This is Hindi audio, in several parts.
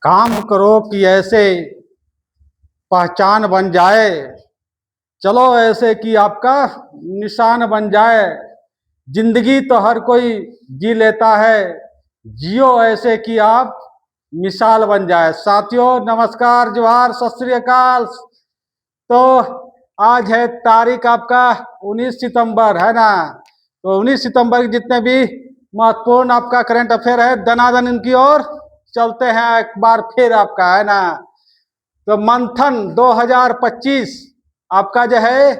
काम करो कि ऐसे पहचान बन जाए, चलो ऐसे कि आपका निशान बन जाए। जिंदगी तो हर कोई जी लेता है, जियो ऐसे कि आप मिसाल बन जाए। साथियों नमस्कार, जोहार, सत श्री अकाल। तो आज है तारीख आपका 19 सितंबर है ना। तो 19 सितंबर के जितने भी महत्वपूर्ण आपका करंट अफेयर है, दनादन इनकी ओर चलते हैं एक बार फिर आपका है ना। तो मंथन 2025 आपका जो है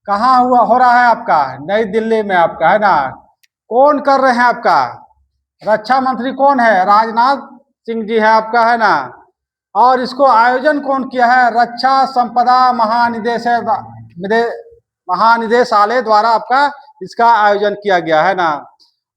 कहाँ हो रहा है आपका, नई दिल्ली में आपका है ना। कौन कर रहे हैं आपका, रक्षा मंत्री कौन है, राजनाथ सिंह जी है आपका है ना। और इसको आयोजन कौन किया है, रक्षा संपदा महानिदेशालय द्वारा आपका इसका आयोजन किया गया है ना।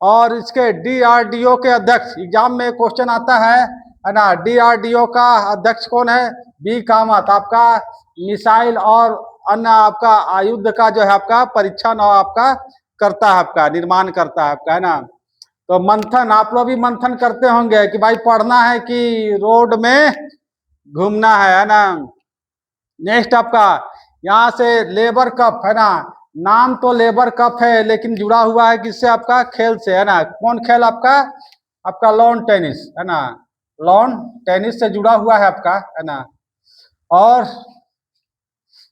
और इसके डीआरडीओ के अध्यक्ष, एग्जाम में क्वेश्चन आता है ना, डीआरडीओ का अध्यक्ष कौन है, बी कामत। आपका मिसाइल और अन्य आपका आयुध का जो है आपका परीक्षण और आपका करता है, आपका निर्माण करता है आपका है ना। तो मंथन आप लोग भी मंथन करते होंगे कि भाई पढ़ना है कि रोड में घूमना है ना। नेक्स्ट आपका यहाँ से लेबर कप है ना। नाम तो लेबर कप है लेकिन जुड़ा हुआ है किससे, आपका खेल से है ना। कौन खेल आपका, आपका लॉन टेनिस है ना। लॉन टेनिस से जुड़ा हुआ है आपका है ना। और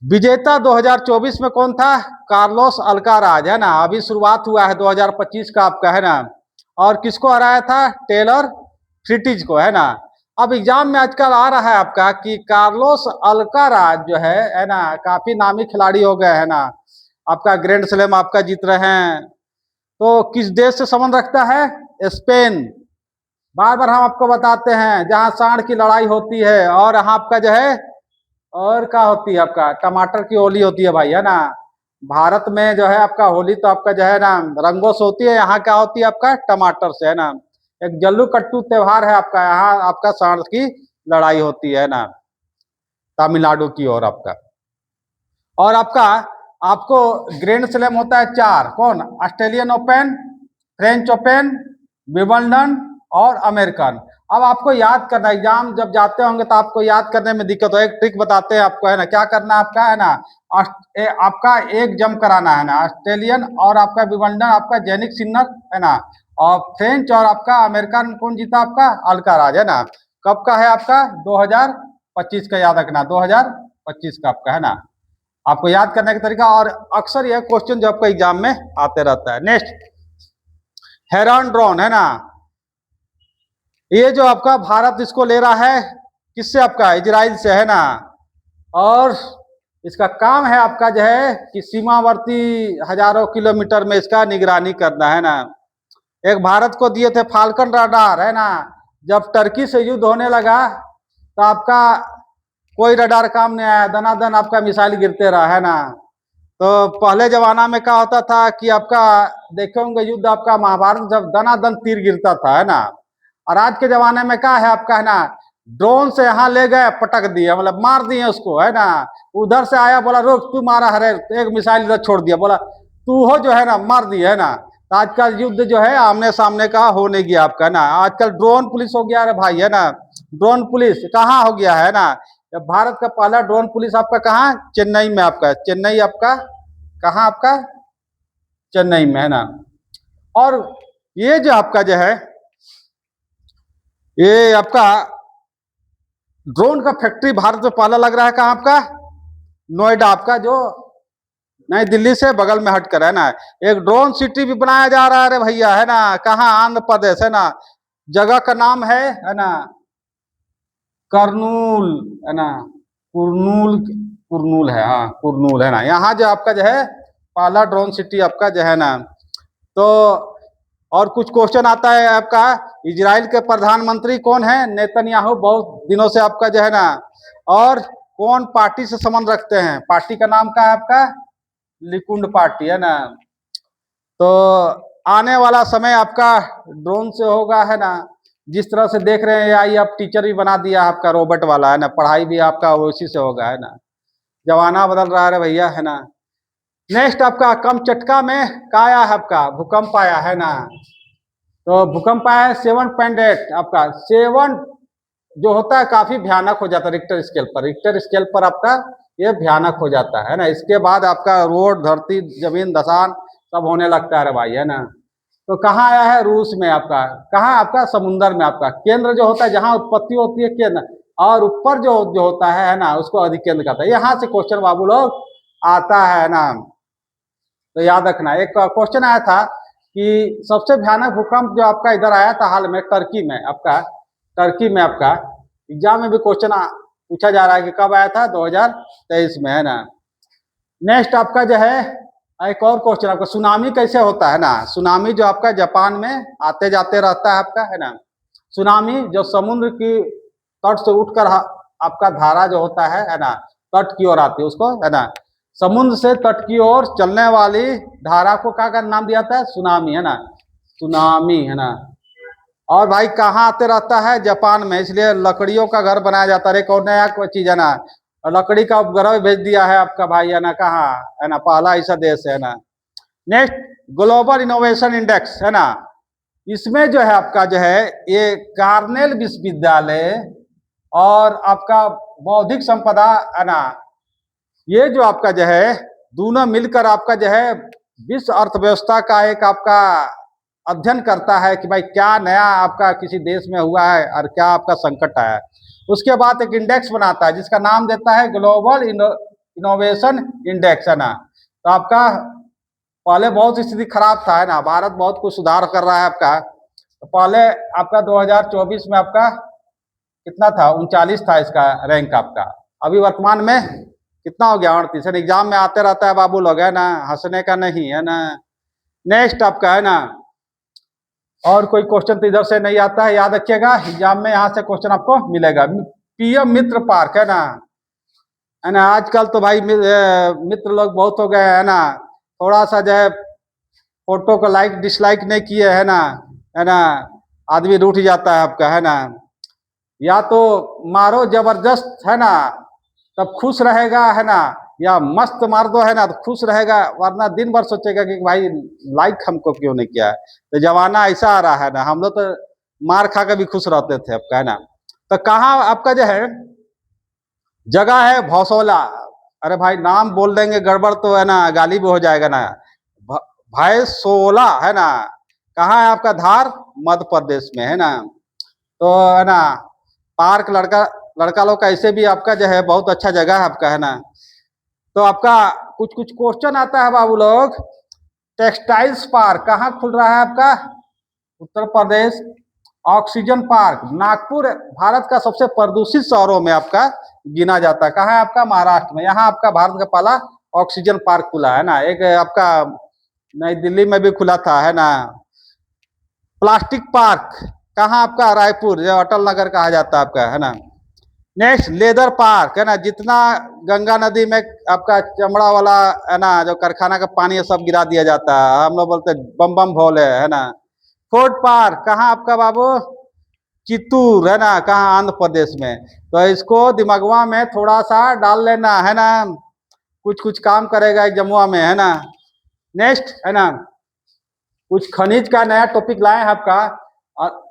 विजेता 2024 में कौन था, कार्लोस अल्काराज है ना। अभी शुरुआत हुआ है 2025 का आपका है ना। और किसको हराया था, टेलर फ्रिटिज को है ना। अब एग्जाम में आजकल आ रहा है आपका कि कार्लोस अल्काराज जो है ना, काफी नामी खिलाड़ी हो गए है ना। आपका ग्रैंड स्लैम आपका जीत रहे हैं। तो किस देश से संबंध रखता है, स्पेन। बार बार हम आपको बताते हैं जहां सांड की लड़ाई होती है और यहाँ आपका जो है और क्या होती है, आपका टमाटर की होली होती है भाई है ना। भारत में जो है आपका होली तो आपका जो है ना रंगों से होती है, यहाँ क्या होती है आपका टमाटर से है ना। एक जल्लू कट्टू त्योहार है आपका, यहाँ आपका सांड की लड़ाई होती है ना, तमिलनाडु की ओर आपका। और आपका आपको ग्रैंड स्लैम होता है चार, कौन, Australian open, French open, Wimbledon और अमेरिकन। अब आपको याद करना, एग्जाम जब जाते होंगे तो आपको याद करने में दिक्कत हो, एक ट्रिक बताते हैं आपको है ना। क्या करना है आपका है ना, आपका एक जम कराना है ना, ऑस्ट्रेलियन और आपका विंबलडन आपका जेनिक सिन्नर है ना। और फ्रेंच और आपका अमेरिकन कौन जीता, आपका अल्काराज है ना। कब का है आपका, 2025 का, याद रखना 2025 का आपका है ना। आपको याद करने का तरीका, और अक्सर यह क्वेश्चन जो आपका एग्जाम में आते रहता है। नेक्स्ट हेरॉन ड्रोन है ना। ये जो आपका भारत इसको ले रहा है किससे, आपका इजराइल से है ना। और इसका काम है आपका जो है कि सीमावर्ती हजारों किलोमीटर में इसका निगरानी करना है ना। एक भारत को दिए थे फाल्कन रडार है ना। जब टर्की से युद्ध होने लगा तो आपका कोई रडार काम नहीं आया, दनादन आपका मिसाइल गिरते रहा है ना। तो पहले जमाना में क्या होता था कि आपका देखे होंगे युद्ध आपका महाभारत, जब दनादन तीर गिरता था है ना। और आज के जमाने में क्या है आपका है ना, ड्रोन से यहाँ ले गए पटक दिए, मतलब मार दिए उसको है ना। उधर से आया बोला रोक, तू मारा हरे, एक मिसाइल इधर छोड़ दिया, बोला तू हो जो है ना मार दिया है ना। तो आजकल युद्ध जो है आमने सामने का हो नहीं गया आपका ना, आजकल ड्रोन पुलिस हो गया, अरे भाई है ना। ड्रोन पुलिस कहाँ हो गया है ना, भारत का पहला ड्रोन पुलिस आपका कहाँ, चेन्नई में आपका, चेन्नई आपका कहाँ, आपका चेन्नई में है ना। और ये जो आपका जो है ये आपका ड्रोन का फैक्ट्री भारत में पहला लग रहा है कहाँ, आपका नोएडा, आपका जो नई दिल्ली से बगल में हटकर है ना। एक ड्रोन सिटी भी बनाया जा रहा है रे भैया है ना, कहाँ, आंध्र प्रदेश है ना। जगह का नाम है ना करनूल है ना, कुरनूल, कुरनूल है, हाँ कुरनूल है ना। यहाँ जो आपका जो है पहला ड्रोन सिटी आपका जो है ना। तो और कुछ क्वेश्चन आता है आपका, इजराइल के प्रधानमंत्री कौन है, नेतन्याहू, बहुत दिनों से आपका जो है ना। और कौन पार्टी से संबंध रखते हैं, पार्टी का नाम क्या है आपका, लिकुंड पार्टी है ना। तो आने वाला समय आपका ड्रोन से होगा है ना। जिस तरह से देख रहे हैं आई अब टीचर भी बना दिया आपका रोबोट वाला है ना, पढ़ाई भी आपका उसी से होगा है ना। जमाना बदल रहा है भैया है ना। नेक्स्ट आपका कमचटका में क्या आया है, आपका भूकंप आया है ना। तो भूकंप आया है 7.8 आपका, 7 जो होता है काफी भयानक हो जाता है रिक्टर स्केल पर। रिक्टर स्केल पर आपका ये भयानक हो जाता है ना। इसके बाद आपका रोड, धरती, जमीन धसान सब होने लगता है भाई, है ना। तो कहाँ आया है? रूस में आपका। कहाँ? आपका समुंदर में। आपका केंद्र जो होता है, जहाँ उत्पत्ति होती है केंद्र, और ऊपर जो जो होता है ना, उसको अधिकेंद्र कहता है। यहाँ से क्वेश्चन बाबू लोग आता है ना, तो याद रखना। एक क्वेश्चन आया था कि सबसे भयानक भूकंप जो आपका इधर आया था हाल में, टर्की में आपका। टर्की में आपका एग्जाम में भी क्वेश्चन पूछा जा रहा है कि कब आया था? 2023 में, है ना। नेक्स्ट आपका जो है एक और क्वेश्चन आपका, सुनामी कैसे होता है ना। सुनामी जो आपका जापान में आते जाते रहता है आपका, है ना। सुनामी जो समुद्र की तट से उठकर आपका धारा जो होता है ना, तट की ओर आती है, उसको, है ना, समुद्र से तट की ओर चलने वाली धारा को क्या का नाम दिया जाता है? सुनामी, है ना। सुनामी, है ना। और भाई कहाँ आते रहता है? जापान में। इसलिए लकड़ियों का घर बनाया जाता है। एक और नया कोई चीज, है ना, और लकड़ी का उपग्रह भेज दिया है आपका भाई, है ना। कहाँ? है ना, पहला ऐसा देश है ना। नेक्स्ट, ग्लोबल इनोवेशन इंडेक्स, है ना। इसमें जो है आपका जो है ये कार्नेल विश्वविद्यालय और आपका बौद्धिक संपदा, है ना, ये जो आपका जो है दोनों मिलकर आपका जो है विश्व अर्थव्यवस्था का एक आपका अध्ययन करता है कि भाई क्या नया आपका किसी देश में हुआ है और क्या आपका संकट आया है। उसके बाद एक इंडेक्स बनाता है जिसका नाम देता है ग्लोबल इनोवेशन इंडेक्स, है ना। तो आपका पहले बहुत स्थिति खराब था, है ना। भारत बहुत कुछ सुधार कर रहा है आपका। तो पहले आपका 2024 में आपका कितना था? 39 था इसका रैंक आपका। अभी वर्तमान में कितना हो गया? 38। एग्जाम में आते रहता है बाबू लोग, है ना, हंसने का नहीं, है ना। नेक्स्ट आपका, है ना, और कोई क्वेश्चन तो इधर से नहीं आता है, याद रखिएगा। एग्जाम में यहाँ से क्वेश्चन आपको मिलेगा। पीएम मित्र पार्क, है ना, है ना। आजकल तो भाई मित्र लोग बहुत हो गए, है ना। थोड़ा सा जो है फोटो को लाइक डिसलाइक नहीं किए, है ना, आदमी रूठ जाता है आपका, है ना। या तो मारो जबरदस्त, है ना, तब खुश रहेगा, है ना, या मस्त मार दो, है ना, तो खुश रहेगा, वरना दिन भर सोचेगा कि भाई लाइक हमको क्यों नहीं किया है। तो जमाना ऐसा आ रहा है ना। हम लोग तो मार खा के भी खुश रहते थे आपका, है ना। तो कहाँ आपका जो है जगह है? भौसौला। अरे भाई नाम बोल देंगे गड़बड़ तो, है ना, गाली भी हो जाएगा ना। भैसोला, है ना। कहाँ है आपका? धार, मध्य प्रदेश में, है ना। तो, है ना, पार्क लड़का लड़का लोग का ऐसे भी आपका जो है बहुत अच्छा जगह है आपका, है ना। तो आपका कुछ कुछ क्वेश्चन आता है बाबू लोग। टेक्सटाइल्स पार्क कहाँ खुल रहा है आपका? उत्तर प्रदेश। ऑक्सीजन पार्क नागपुर भारत का सबसे प्रदूषित शहरों में आपका गिना जाता है। कहाँ है आपका? महाराष्ट्र में। यहाँ आपका भारत का पहला ऑक्सीजन पार्क खुला, है ना। एक आपका नई दिल्ली में भी खुला था, है ना। प्लास्टिक पार्क कहाँ आपका? रायपुर, जो अटल नगर कहा जाता है आपका, है ना। नेक्स्ट, लेदर पार्क, है ना। जितना गंगा नदी में आपका चमड़ा वाला, है ना, जो कारखाना का पानी है सब गिरा दिया जाता है। हम लोग बोलते हैं बम बम भोले, है ना। फोर्ट पार्क कहाँ आपका बाबू? चित्तूर, है ना। कहाँ? आंध्र प्रदेश में। तो इसको दिमागवा में थोड़ा सा डाल लेना, है ना, कुछ कुछ काम करेगा जमुआ में, है ना। नेक्स्ट, है ना, कुछ खनिज का नया टॉपिक लाए हैं आपका।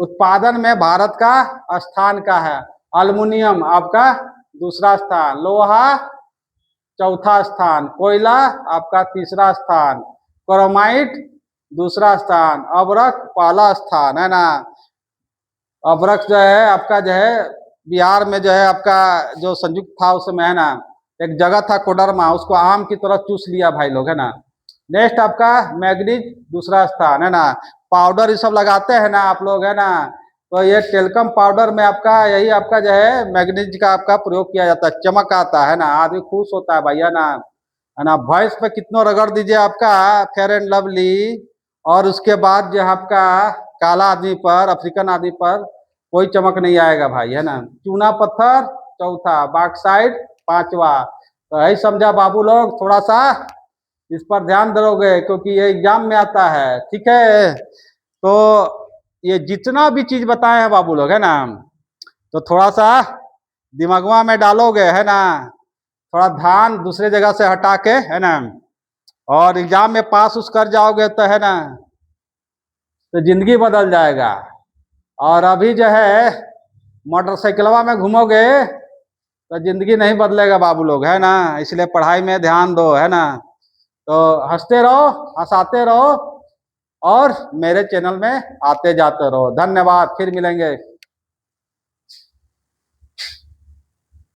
उत्पादन में भारत का स्थान का है। अल्मुनियम आपका दूसरा स्थान, लोहा चौथा स्थान, कोयला आपका तीसरा स्थान, क्रोमाइट दूसरा स्थान, अबरख पहला स्थान, है ना। अबरख जो है आपका जो है बिहार में जो है आपका जो संयुक्त था उसमें, है ना, एक जगह था कोडरमा, उसको आम की तरह चूस लिया भाई लोग, है ना। नेक्स्ट आपका मैग्नीज दूसरा स्थान, है ना। पाउडर ये सब लगाते हैं ना आप लोग, है ना। तो ये टेल्कम पाउडर में आपका यही आपका जो है मैग्नीज का आपका प्रयोग किया जाता है। चमक आता है ना, आदमी खुश होता है भाई, है ना। भैंस पे कितना रगड़ दीजिए आपका फेयर एंड लवली, और उसके बाद जो आपका काला आदमी पर, अफ्रीकन आदमी पर कोई चमक नहीं आएगा भाई, है ना। चूना पत्थर चौथा, बाक्साइड पांचवा। तो यही समझा बाबू लोग, थोड़ा सा इस पर ध्यान दोगे क्योंकि ये एग्जाम में आता है, ठीक है। तो ये जितना भी चीज बताए हैं बाबू लोग, है ना, तो थोड़ा सा दिमागवा में डालोगे, है ना, थोड़ा ध्यान दूसरे जगह से हटा के, है ना, और एग्जाम में पास उस कर जाओगे तो, है ना, तो जिंदगी बदल जाएगा। और अभी जो है मोटरसाइकिलवा में घूमोगे तो जिंदगी नहीं बदलेगा बाबू लोग, है ना। इसलिए पढ़ाई में ध्यान दो, है ना। तो हंसते रहो, हंसाते रहो और मेरे चैनल में आते जाते रहो। धन्यवाद, फिर मिलेंगे।